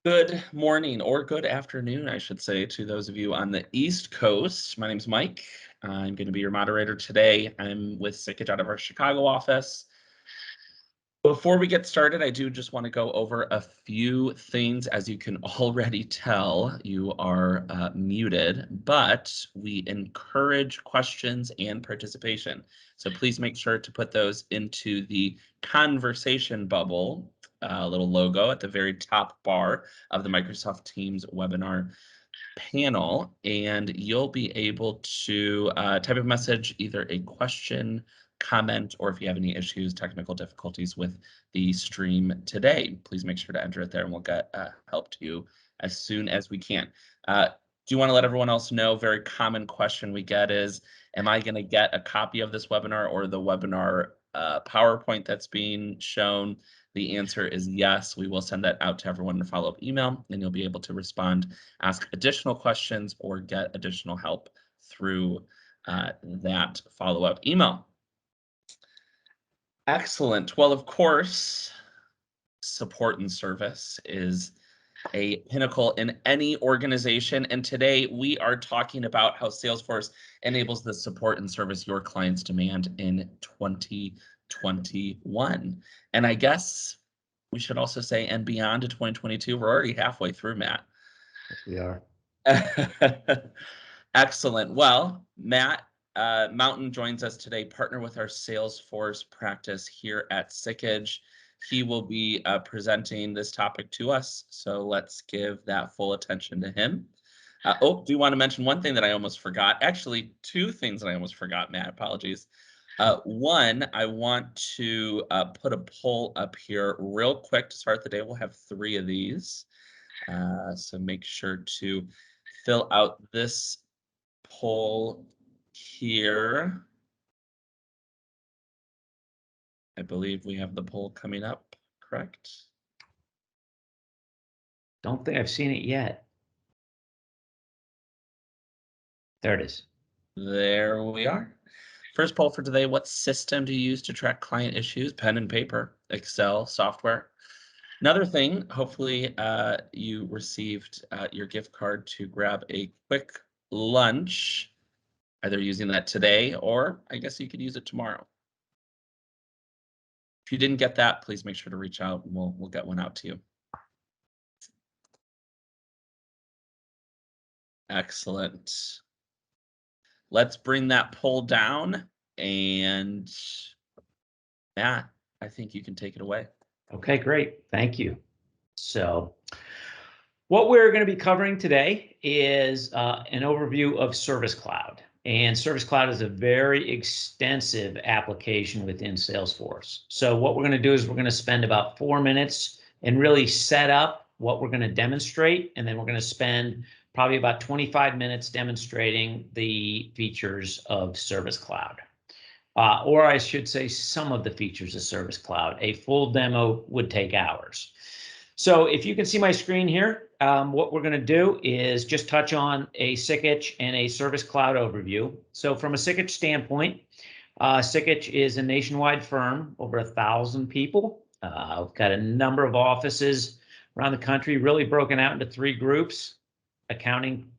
Good morning or good afternoon, I should say, to those of you on the East Coast. My name's Mike. I'm going to be your moderator today. I'm with Sikich out of our Chicago office. Before we get started, I do just want to go over a few things. As you can already tell, you are muted, but we encourage questions and participation. So please make sure to put those into the conversation bubble, little logo at the very top bar of the Microsoft Teams webinar panel, and you'll be able to type a message, either a question, comment, or if you have any issues, technical difficulties with the stream today, please make sure to enter it there and we'll get help to you as soon as we can. Do you want to let everyone else know, very common question we get is, am I going to get a copy of this webinar or the webinar PowerPoint that's being shown? The answer is yes. We will send that out to everyone in a follow-up email, and you'll be able to respond, ask additional questions, or get additional help through that follow-up email. Excellent. Well, of course, support and service is a pinnacle in any organization. And today we are talking about how Salesforce enables the support and service your clients demand in 2021. And I guess we should also say, and beyond to 2022, we're already halfway through, Matt. Yes, we are. Excellent. Well, Matt Mountain joins us today, partner with our Salesforce practice here at Sikich. He will be presenting this topic to us, so let's give that full attention to him. Do you want to mention one thing that I almost forgot? Actually, two things that I almost forgot, Matt, apologies. One, I want to put a poll up here real quick to start the day. We'll have 3 of these, so make sure to fill out this poll here. I believe we have the poll coming up, correct? Don't think I've seen it yet. There it is. There we are. First poll for today, what system do you use to track client issues? Pen and paper, Excel, software? Another thing, hopefully you received your gift card to grab a quick lunch, either using that today or I guess you could use it tomorrow. If you didn't get that, please make sure to reach out and we'll get one out to you. Excellent. Let's bring that poll down, and Matt, I think you can take it away. Okay, great. Thank you. So what we're going to be covering today is an overview of Service Cloud. And Service Cloud is a very extensive application within Salesforce. So what we're going to do is we're going to spend about 4 minutes and really set up what we're going to demonstrate. And then we're going to spend probably about 25 minutes demonstrating the features of Service Cloud. Or I should say some of the features of Service Cloud. A full demo would take hours. So if you can see my screen here, what we're going to do is just touch on a Sikich and a Service Cloud overview. So from a Sikich standpoint, Sikich is a nationwide firm, over 1,000 people. We've got a number of offices around the country, really broken out into 3 groups: accounting,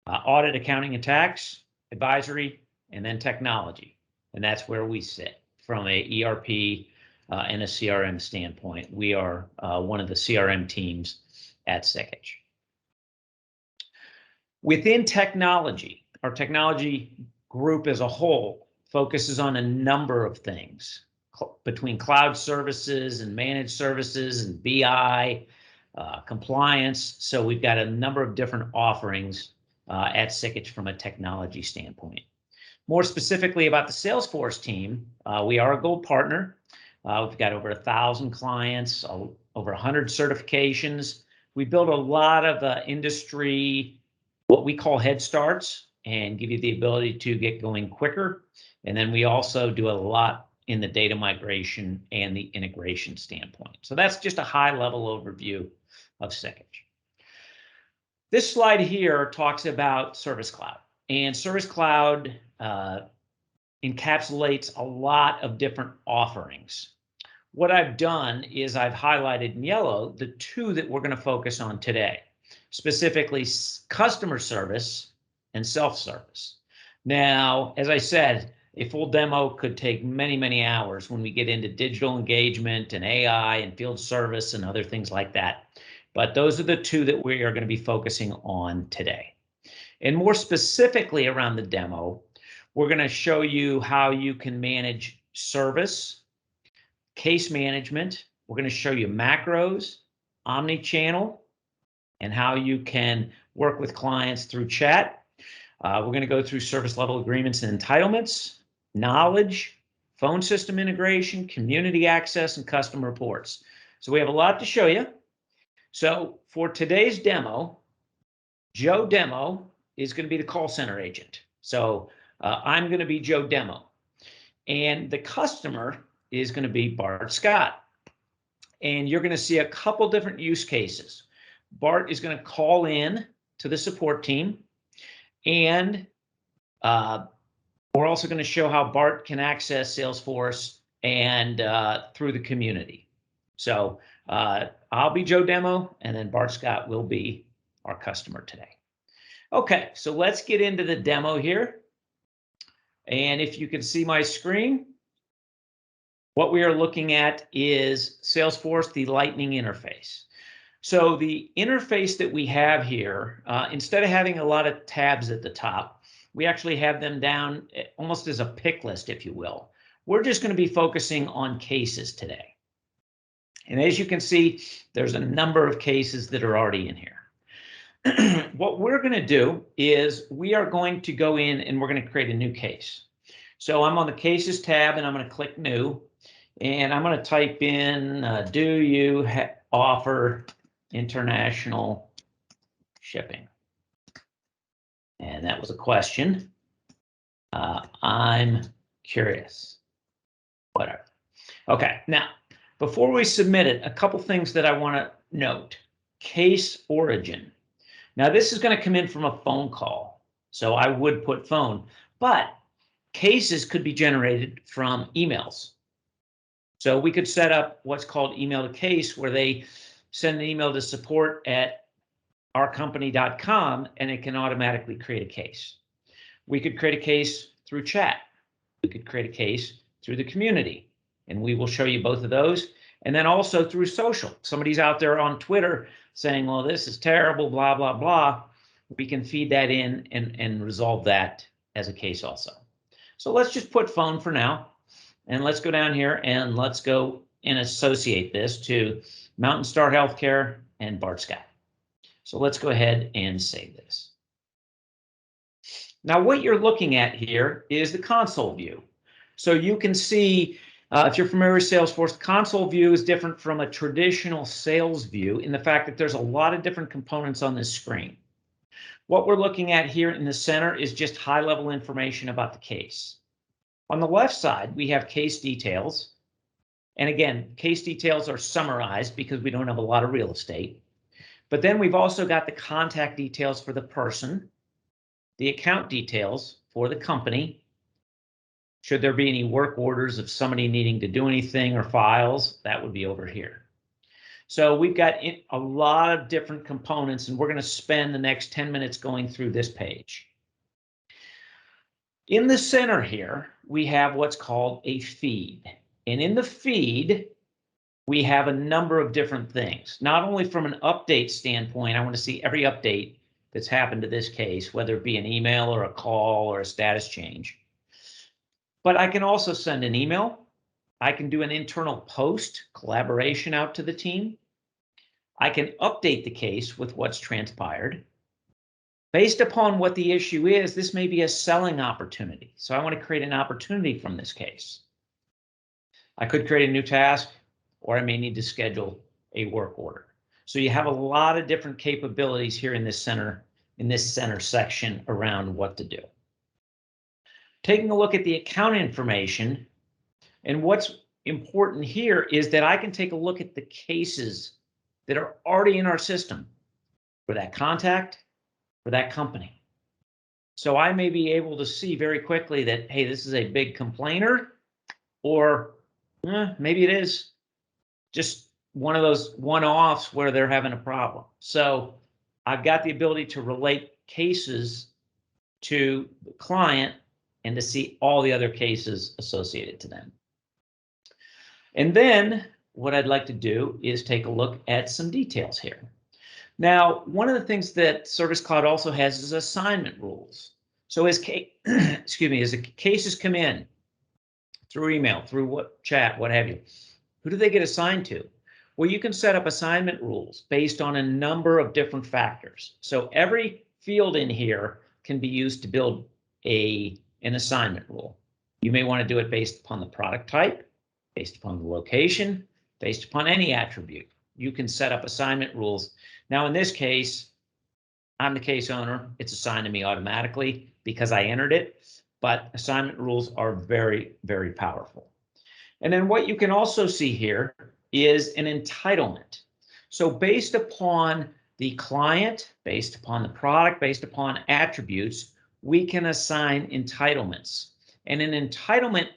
audit, accounting and tax, advisory, and then technology. And that's where we sit from a ERP and a CRM standpoint. We are one of the CRM teams at Sikich. Within technology, our technology group as a whole focuses on a number of things between cloud services and managed services and BI, compliance. So we've got a number of different offerings at Sikich from a technology standpoint. More specifically about the Salesforce team, we are a gold partner. We've got over 1,000 clients, over 100 certifications. We build a lot of industry, what we call head starts, and give you the ability to get going quicker. And then we also do a lot in the data migration and the integration standpoint. So that's just a high-level overview of Sikich. This slide here talks about Service Cloud. And Service Cloud encapsulates a lot of different offerings. what I've done is I've highlighted in yellow the two that we're going to focus on today, specifically customer service and self-service. Now, as I said, a full demo could take many, many hours when we get into digital engagement and AI and field service and other things like that. But those are the two that we are going to be focusing on today. And more specifically around the demo, we're going to show you how you can manage service, case management. We're going to show you macros, omni-channel, and how you can work with clients through chat. We're going to go through service level agreements and entitlements, knowledge, phone system integration, community access, and custom reports. So we have a lot to show you. So for today's demo, Joe Demo is going to be the call center agent. So I'm going to be Joe Demo. And the customer is going to be Bart Scott. And you're going to see a couple different use cases. Bart is going to call in to the support team. And we're also going to show how Bart can access Salesforce and through the community. So I'll be Joe Demo, and then Bart Scott will be our customer today. Okay, so let's get into the demo here. And if you can see my screen, what we are looking at is Salesforce, the Lightning interface. So the interface that we have here, instead of having a lot of tabs at the top, we actually have them down almost as a pick list, if you will. We're just going to be focusing on cases today. And as you can see, there's a number of cases that are already in here. What we're going to do is we are going to go in and we're going to create a new case. So I'm on the cases tab and I'm going to click new, and I'm going to type in, do you offer international shipping? And that was a question. I'm curious. Whatever. Okay, now, before we submit it, a couple things that I want to note. Case origin. Now, this is going to come in from a phone call, so I would put phone, but cases could be generated from emails. So we could set up what's called email to case, where they send an email to support@ourcompany.com, and it can automatically create a case. We could create a case through chat. We could create a case through the community, and we will show you both of those. And then also through social. Somebody's out there on Twitter saying, well, this is terrible, blah, blah, blah. We can feed that in and resolve that as a case also. So let's just put phone for now. And let's go down here and let's go and associate this to Mountain Star Healthcare and Bart Scott. So let's go ahead and save this. Now, what you're looking at here is the console view. So you can see, if you're familiar with Salesforce, the console view is different from a traditional sales view in the fact that there's a lot of different components on this screen. What we're looking at here in the center is just high-level information about the case. On the left side, we have case details. And again, case details are summarized because we don't have a lot of real estate. But then we've also got the contact details for the person, the account details for the company. Should there be any work orders of somebody needing to do anything or files, that would be over here. So we've got a lot of different components, and we're going to spend the next 10 minutes going through this page. In the center here, we have what's called a feed. And in the feed, we have a number of different things. Not only from an update standpoint, I want to see every update that's happened to this case, whether it be an email or a call or a status change. But I can also send an email. I can do an internal post collaboration out to the team. I can update the case with what's transpired. Based upon what the issue is, this may be a selling opportunity. So I want to create an opportunity from this case. I could create a new task, or I may need to schedule a work order. So you have a lot of different capabilities here in this center section around what to do. Taking a look at the account information, and what's important here is that I can take a look at the cases that are already in our system for that contact, for that company. So I may be able to see very quickly that, hey, this is a big complainer, or maybe it is just one of those one-offs where they're having a problem. So I've got the ability to relate cases to the client and to see all the other cases associated to them. And then what I'd like to do is take a look at some details here. Now, one of the things that Service Cloud also has is assignment rules. So as excuse me, as the cases come in through email, through chat, what have you, who do they get assigned to? Well, you can set up assignment rules based on a number of different factors. So every field in here can be used to build an assignment rule. You may want to do it based upon the product type, based upon the location, based upon any attribute. You can set up assignment rules. Now, in this case, I'm the case owner. It's assigned to me automatically because I entered it, but assignment rules are very, very powerful. And then what you can also see here is an entitlement. So based upon the client, based upon the product, based upon attributes, we can assign entitlements. And an entitlement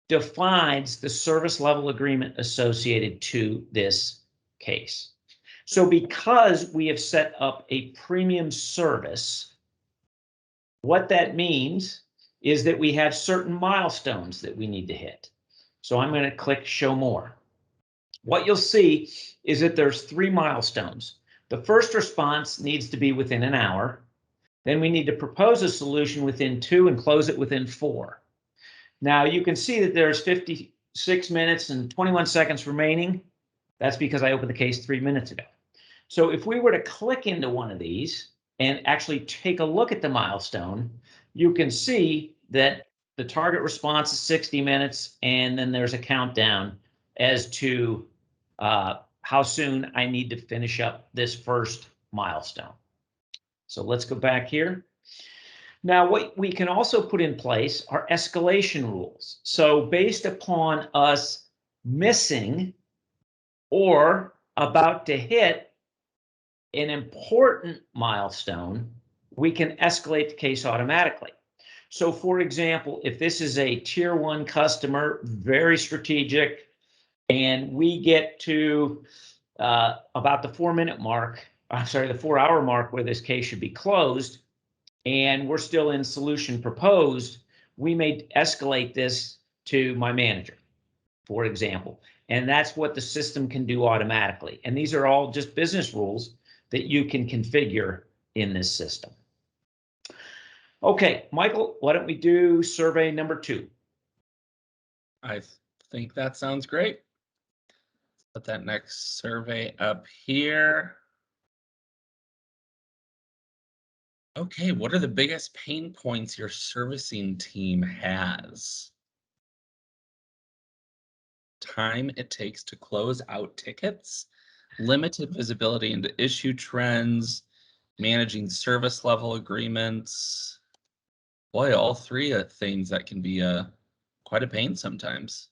defines the service level agreement associated to this case. So because we have set up a premium service, what that means is that we have certain milestones that we need to hit. So I'm going to click Show More. What you'll see is that there's 3 milestones. The first response needs to be within an hour. Then we need to propose a solution within 2 and close it within 4. Now you can see that there's 56 minutes and 21 seconds remaining. That's because I opened the case 3 minutes ago. So if we were to click into one of these and actually take a look at the milestone, you can see that the target response is 60 minutes, and then there's a countdown as to how soon I need to finish up this first milestone. So let's go back here. Now, what we can also put in place are escalation rules. So based upon us missing or about to hit an important milestone, we can escalate the case automatically. So for example, if this is a tier 1 customer, very strategic, and we get to about the 4-minute mark, the 4-hour mark where this case should be closed, and we're still in solution proposed, we may escalate this to my manager, for example. And that's what the system can do automatically. And these are all just business rules that you can configure in this system. Okay, Michael, why don't we do survey number 2? I think that sounds great. Put that next survey up here. Okay, what are the biggest pain points your servicing team has? Time it takes to close out tickets, limited visibility into issue trends, managing service level agreements. Boy, all 3 are things that can be quite a pain sometimes.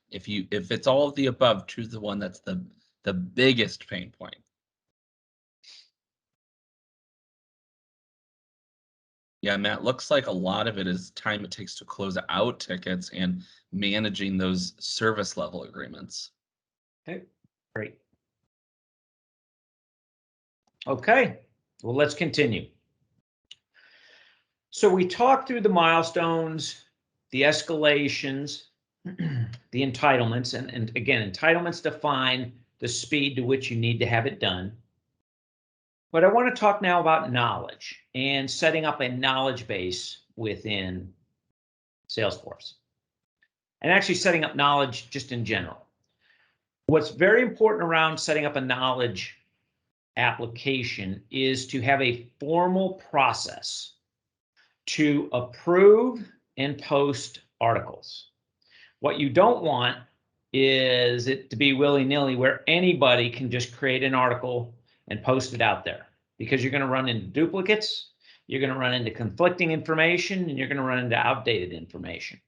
If it's all of the above, choose the one that's the biggest pain point. Yeah, Matt, looks like a lot of it is time it takes to close out tickets and managing those service level agreements. Okay, great. Okay, well, let's continue. So we talked through the milestones, the escalations, the entitlements, and again, entitlements define the speed to which you need to have it done. But I want to talk now about knowledge and setting up a knowledge base within Salesforce. And actually setting up knowledge just in general. What's very important around setting up a knowledge application is to have a formal process to approve and post articles. What you don't want is it to be willy-nilly where anybody can just create an article and post it out there, because you're going to run into duplicates, you're going to run into conflicting information, and you're going to run into outdated information.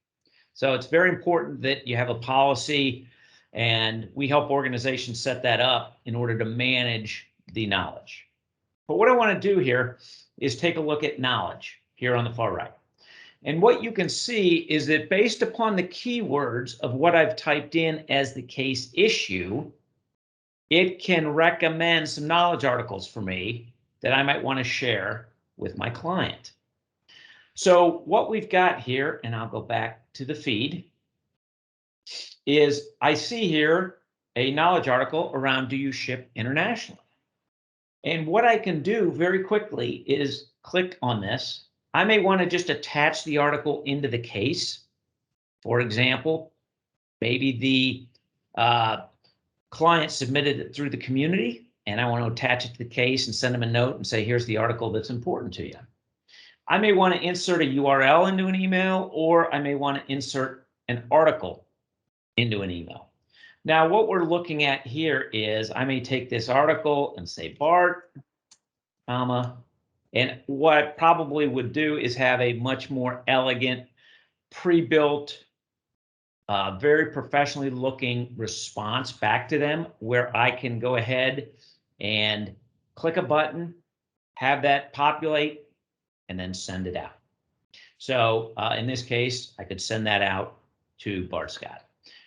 So it's very important that you have a policy, and we help organizations set that up in order to manage the knowledge. But what I want to do here is take a look at knowledge here on the far right. And what you can see is that based upon the keywords of what I've typed in as the case issue, it can recommend some knowledge articles for me that I might want to share with my client. So what we've got here, and I'll go back to the feed, is I see here a knowledge article around do you ship internationally? And what I can do very quickly is click on this. I may want to just attach the article into the case. For example, maybe the client submitted it through the community, and I want to attach it to the case and send them a note and say, here's the article that's important to you. I may want to insert a URL into an email, or I may want to insert an article into an email. Now, what we're looking at here is I may take this article and say Bart, comma, and what I probably would do is have a much more elegant, pre-built, very professionally looking response back to them where I can go ahead and click a button, have that populate, and then send it out. So in this case, I could send that out to Bart Scott.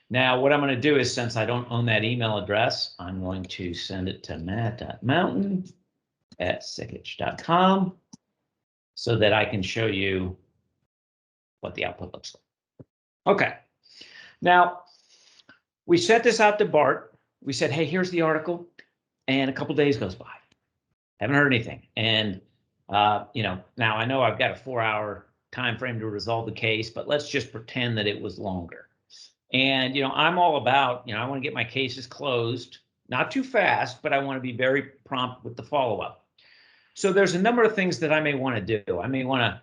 Now, what I'm going to do is, since I don't own that email address, I'm going to send it to matt.mountain@sikich.com so that I can show you what the output looks like. Okay. Now, we sent this out to Bart. We said, hey, here's the article. And a couple days goes by. Haven't heard anything. And, now I know I've got a 4-hour time frame to resolve the case, but let's just pretend that it was longer. And, I'm all about, I want to get my cases closed, not too fast, but I want to be very prompt with the follow-up. So there's a number of things that I may want to do. I may want to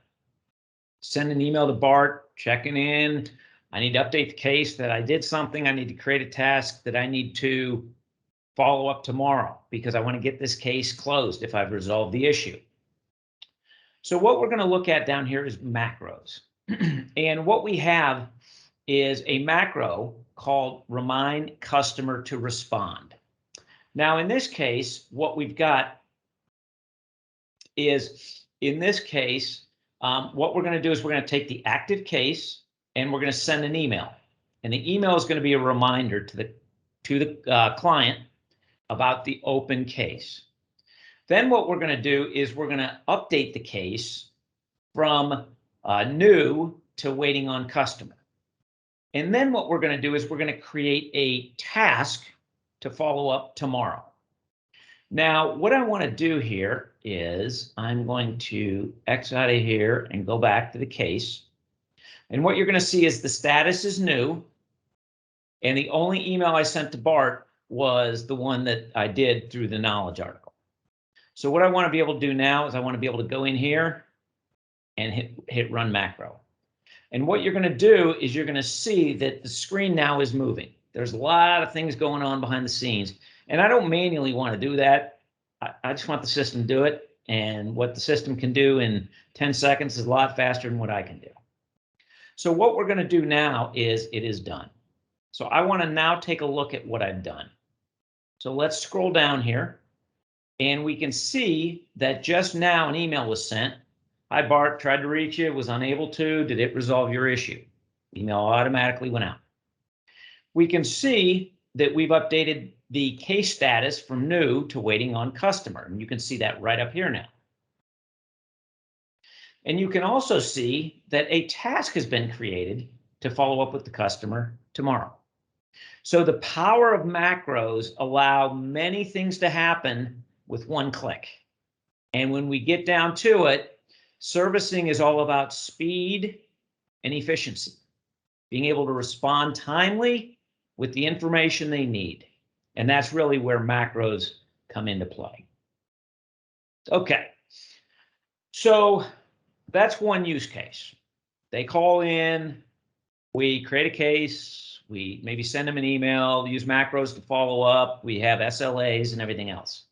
send an email to Bart, checking in. I need to update the case that I did something. I need to create a task that I need to follow up tomorrow because I want to get this case closed if I've resolved the issue. So what we're going to look at down here is macros. And what we have is a macro called remind customer to respond. Now, in this case, what we've got is, in this case, what we're going to do is we're going to take the active case and we're going to send an email. And the email is going to be a reminder to the client about the open case. Then what we're going to do is we're going to update the case from new to waiting on customer. And then what we're going to do is we're going to create a task to follow up tomorrow. Now, what I want to do here is I'm going to X out of here and go back to the case. And what you're going to see is the status is new. And the only email I sent to Bart was the one that I did through the knowledge article. So what I want to be able to do now is I want to be able to go in here and hit run macro. And what you're going to do is you're going to see that the screen now is moving. There's a lot of things going on behind the scenes. And I don't manually want to do that. I just want the system to do it. And what the system can do in 10 seconds is a lot faster than what I can do. So what we're going to do now is it is done. So I want to now take a look at what I've done. So let's scroll down here. And we can see that just now an email was sent. Hi, Bart, tried to reach you, was unable to. Did it resolve your issue? Email automatically went out. We can see that we've updated the case status from new to waiting on customer. And you can see that right up here now. And you can also see that a task has been created to follow up with the customer tomorrow. So the power of macros allow many things to happen with one click. And when we get down to it, servicing is all about speed and efficiency, being able to respond timely with the information they need. And that's really where macros come into play. Okay, so that's one use case. They call in, we create a case, we maybe send them an email, use macros to follow up, we have SLAs and everything else.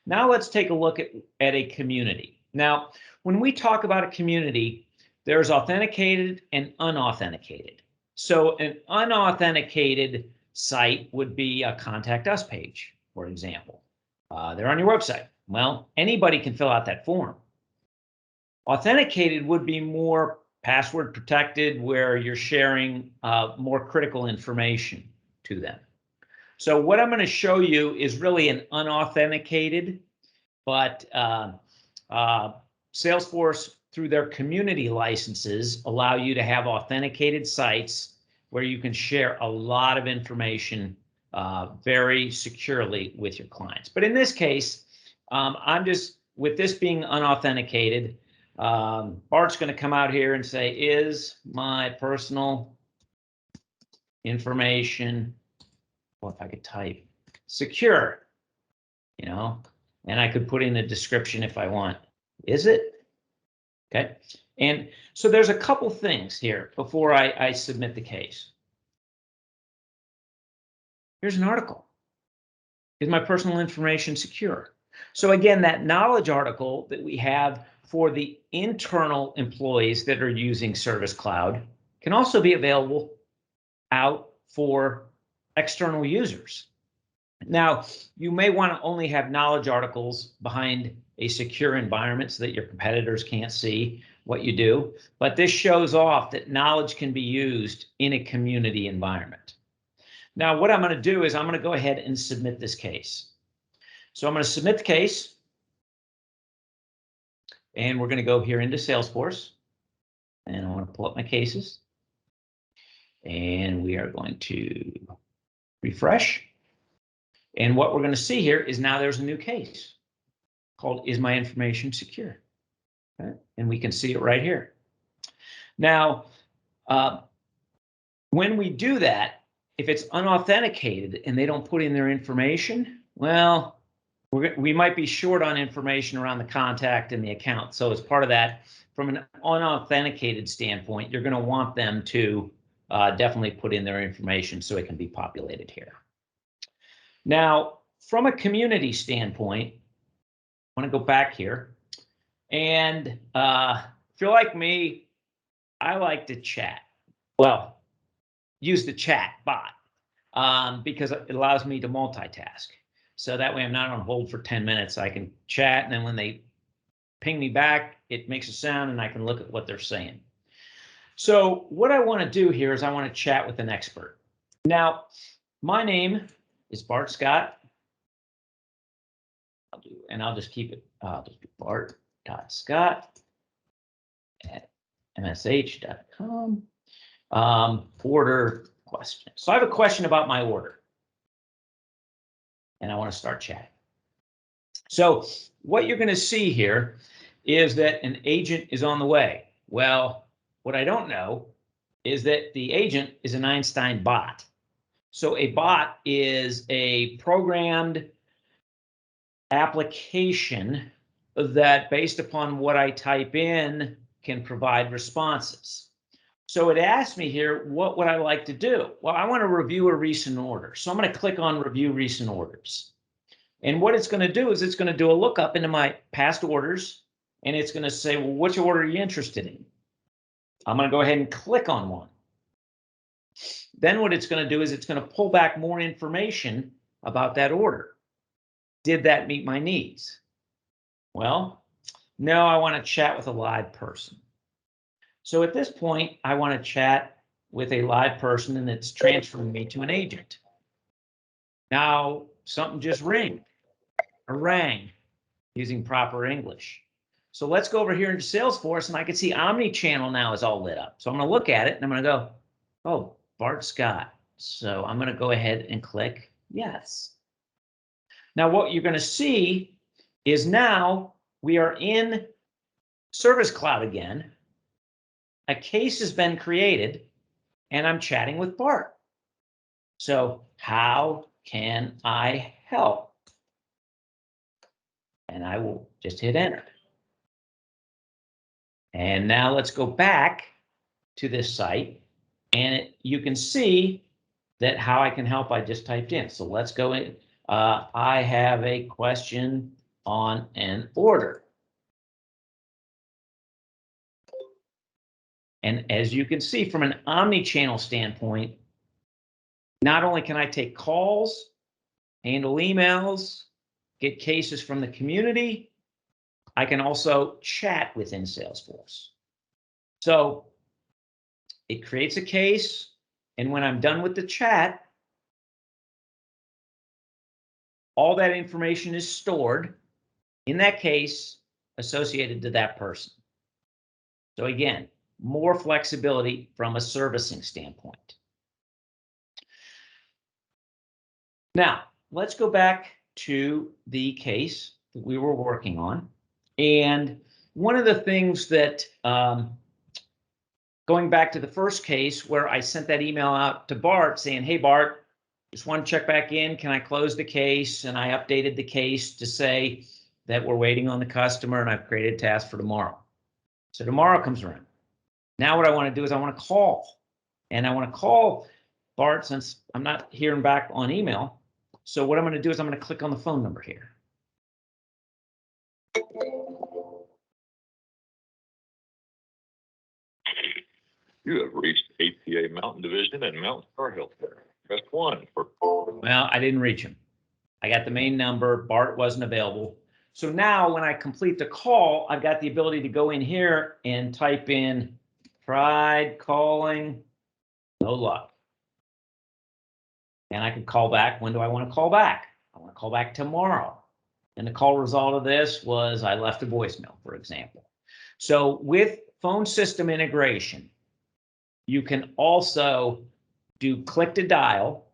Now let's take a look at a community. Now, when we talk about a community, there's authenticated and unauthenticated. So an unauthenticated site would be a contact us page, for example. They're on your website. Well, anybody can fill out that form. Authenticated would be more password protected, where you're sharing more critical information to them. So what I'm going to show you is really an unauthenticated, but Salesforce, through their community licenses, allow you to have authenticated sites where you can share a lot of information very securely with your clients. But in this case, I'm just, with this being unauthenticated, Bart's going to come out here and say, is my personal information, well, if I could type, secure, you know, and I could put in a description if I want. Is it? Okay. And so there's a couple things here before I submit the case. Here's an article. Is my personal information secure? So again, that knowledge article that we have for the internal employees that are using Service Cloud can also be available out for external users. Now, you may want to only have knowledge articles behind a secure environment so that your competitors can't see what you do, but this shows off that knowledge can be used in a community environment. Now, what I'm going to do is I'm going to go ahead and submit this case. So I'm going to submit the case, and we're going to go here into Salesforce, and I want to pull up my cases, and we are going to refresh. And what we're going to see here is now there's a new case called Is My Information Secure? Okay. And we can see it right here. Now, when we do that, if it's unauthenticated and they don't put in their information, well, we might be short on information around the contact and the account. So as part of that, from an unauthenticated standpoint, you're going to want them to definitely put in their information so it can be populated here. Now, from a community standpoint, I want to go back here. And if you're like me, I like to chat. Well, use the chat bot because it allows me to multitask. So that way I'm not on hold for 10 minutes. I can chat, and then when they ping me back, it makes a sound and I can look at what they're saying. So what I want to do here is I want to chat with an expert. Now, my name is Bart Scott. I'll just keep it, I'll just be Bart.Scott at msh.com. Order question. So I have a question about my order, and I want to start chatting. So what you're going to see here is that an agent is on the way. Well, what I don't know is that the agent is an Einstein bot. So a bot is a programmed application that, based upon what I type in, can provide responses. So it asked me here, what would I like to do? Well, I want to review a recent order. So I'm going to click on Review Recent Orders. And what it's going to do is it's going to do a lookup into my past orders, and it's going to say, well, which order are you interested in? I'm going to go ahead and click on one. Then what it's going to do is it's going to pull back more information about that order. Did that meet my needs? Well, no, I want to chat with a live person. So at this point, I want to chat with a live person, and it's transferring me to an agent. Now, something just rang, using proper English. So let's go over here into Salesforce, and I can see Omnichannel now is all lit up. So I'm going to look at it, and I'm going to go, oh, Bart Scott. So I'm going to go ahead and click yes. Now, what you're going to see is now we are in Service Cloud again. A case has been created, and I'm chatting with Bart. So how can I help? And I will just hit enter. And now let's go back to this site, and you can see that how I can help I just typed in. So let's go in. I have a question on an order. And as you can see, from an omni-channel standpoint, not only can I take calls, handle emails, get cases from the community, I can also chat within Salesforce. So it creates a case, and when I'm done with the chat, all that information is stored in that case associated to that person. So again, more flexibility from a servicing standpoint. Now, let's go back to the case that we were working on. And one of the things that, going back to the first case where I sent that email out to Bart saying, hey, Bart, just want to check back in. Can I close the case? And I updated the case to say that we're waiting on the customer and I've created a task for tomorrow. So tomorrow comes around. Now what I want to do is I want to call. And I want to call Bart since I'm not hearing back on email. So what I'm going to do is I'm going to click on the phone number here. You have reached APA Mountain Division and Mountain Star Healthcare. Press 1 for. Well, I didn't reach him. I got the main number. Bart wasn't available. So now when I complete the call, I've got the ability to go in here and type in tried calling, no luck. And I can call back. When do I want to call back? I want to call back tomorrow. And the call result of this was I left a voicemail, for example. So with phone system integration, you can also do click to dial,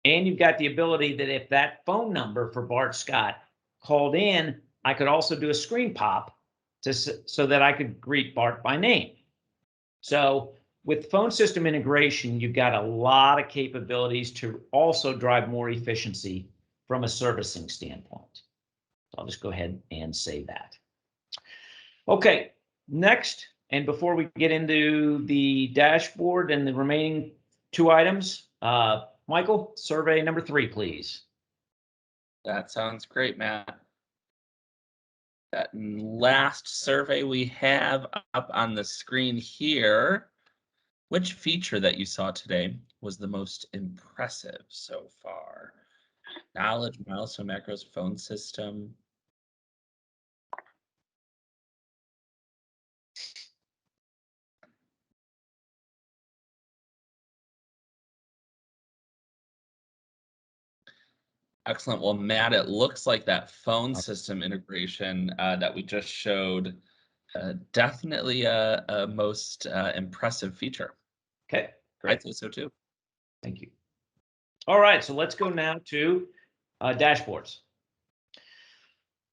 and you've got the ability that if that phone number for Bart Scott called in, I could also do a screen pop so that I could greet Bart by name. So with phone system integration, you've got a lot of capabilities to also drive more efficiency from a servicing standpoint. I'll just go ahead and save that. Okay, next, and before we get into the dashboard and the remaining two items, Michael, survey number 3, please. That sounds great, Matt. That last survey we have up on the screen here. Which feature that you saw today was the most impressive so far? Knowledge, milestone, macros, phone system. Excellent. Well, Matt, it looks like that phone system integration that we just showed definitely a most impressive feature. Okay, great. I'd say so too. Thank you. All right, so let's go now to dashboards.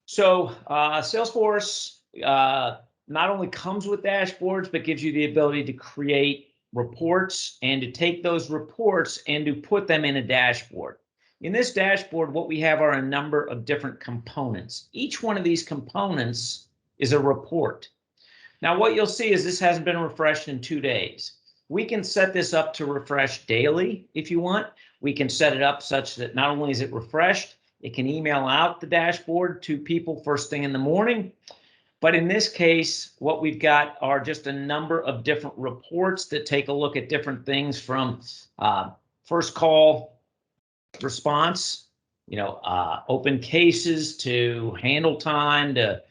So Salesforce not only comes with dashboards, but gives you the ability to create reports and to take those reports and to put them in a dashboard. In this dashboard, what we have are a number of different components. Each one of these components is a report. Now, what you'll see is this hasn't been refreshed in 2 days. We can set this up to refresh daily if you want. We can set it up such that not only is it refreshed, it can email out the dashboard to people first thing in the morning. But in this case, what we've got are just a number of different reports that take a look at different things from first call response, open cases to handle time to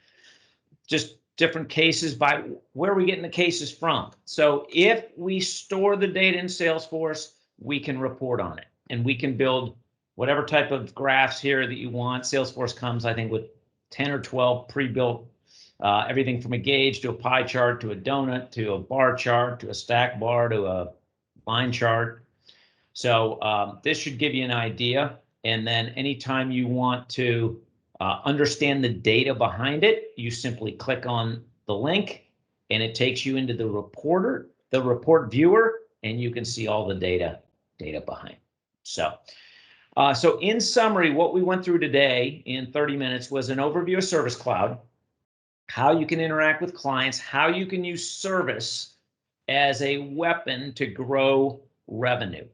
just different cases by where are we getting the cases from. So if we store the data in Salesforce, we can report on it and we can build whatever type of graphs here that you want. Salesforce comes, I think, with 10 or 12 pre-built, everything from a gauge to a pie chart to a donut to a bar chart to a stack bar to a line chart. So this should give you an idea. And then anytime you want to understand the data behind it, you simply click on the link and it takes you into the report viewer, and you can see all the data behind. So in summary, what we went through today in 30 minutes was an overview of Service Cloud, how you can interact with clients, how you can use service as a weapon to grow revenue.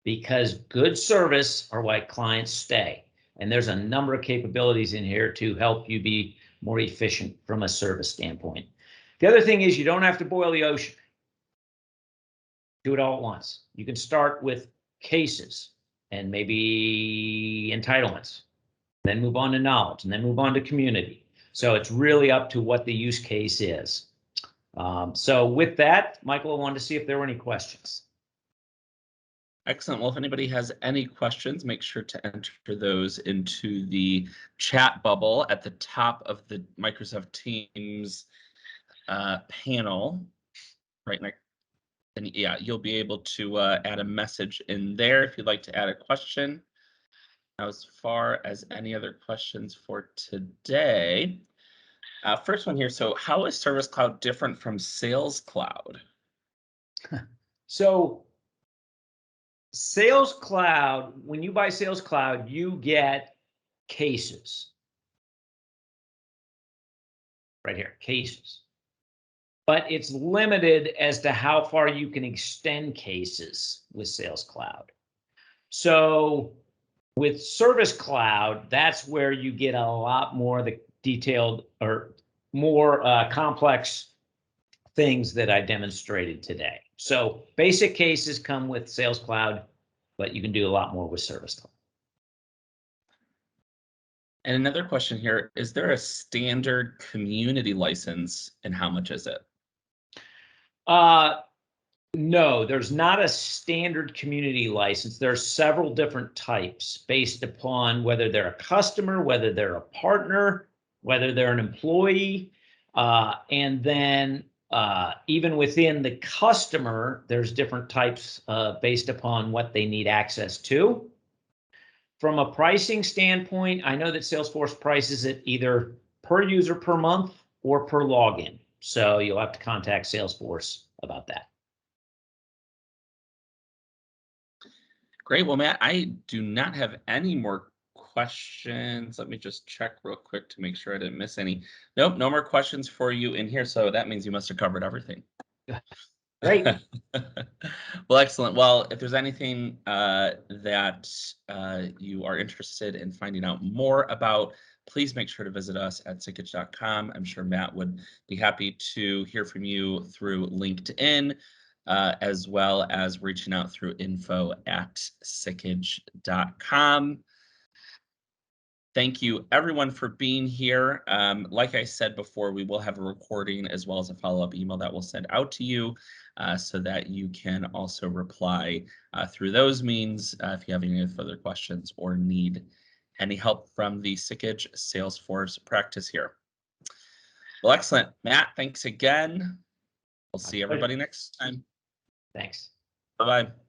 Because good service are why clients stay. And there's a number of capabilities in here to help you be more efficient from a service standpoint. The other thing is you don't have to boil the ocean. Do it all at once. You can start with cases and maybe entitlements, then move on to knowledge, and then move on to community. So it's really up to what the use case is. So with that, Michael, I wanted to see if there were any questions. Excellent. Well, if anybody has any questions, make sure to enter those into the chat bubble at the top of the Microsoft Teams panel right next. And yeah, you'll be able to add a message in there if you'd like to add a question. Now, as far as any other questions for today, first one here. So how is Service Cloud different from Sales Cloud? So Sales Cloud, when you buy Sales Cloud, you get cases. Right here, cases. But it's limited as to how far you can extend cases with Sales Cloud. So with Service Cloud, that's where you get a lot more of the detailed or more complex things that I demonstrated today. So basic cases come with Sales Cloud, but you can do a lot more with Service Cloud. And another question here, is there a standard community license and how much is it? No, there's not a standard community license. There are several different types based upon whether they're a customer, whether they're a partner, whether they're an employee. And then even within the customer, there's different types based upon what they need access to. From a pricing standpoint, I know that Salesforce prices it either per user per month or per login. So you'll have to contact Salesforce about that. Great. Well, Matt, I do not have any more questions. Let me just check real quick to make sure I didn't miss any. Nope, no more questions for you in here. So that means you must have covered everything. Great. Well, excellent. Well, if there's anything that you are interested in finding out more about, please make sure to visit us at sikich.com. I'm sure Matt would be happy to hear from you through LinkedIn, as well as reaching out through info@sikich.com. Thank you everyone for being here. Like I said before, we will have a recording as well as a follow-up email that we'll send out to you so that you can also reply through those means if you have any further questions or need any help from the Sikich Salesforce practice here. Well, excellent. Matt, thanks again. We'll see everybody next time. Thanks. Bye-bye.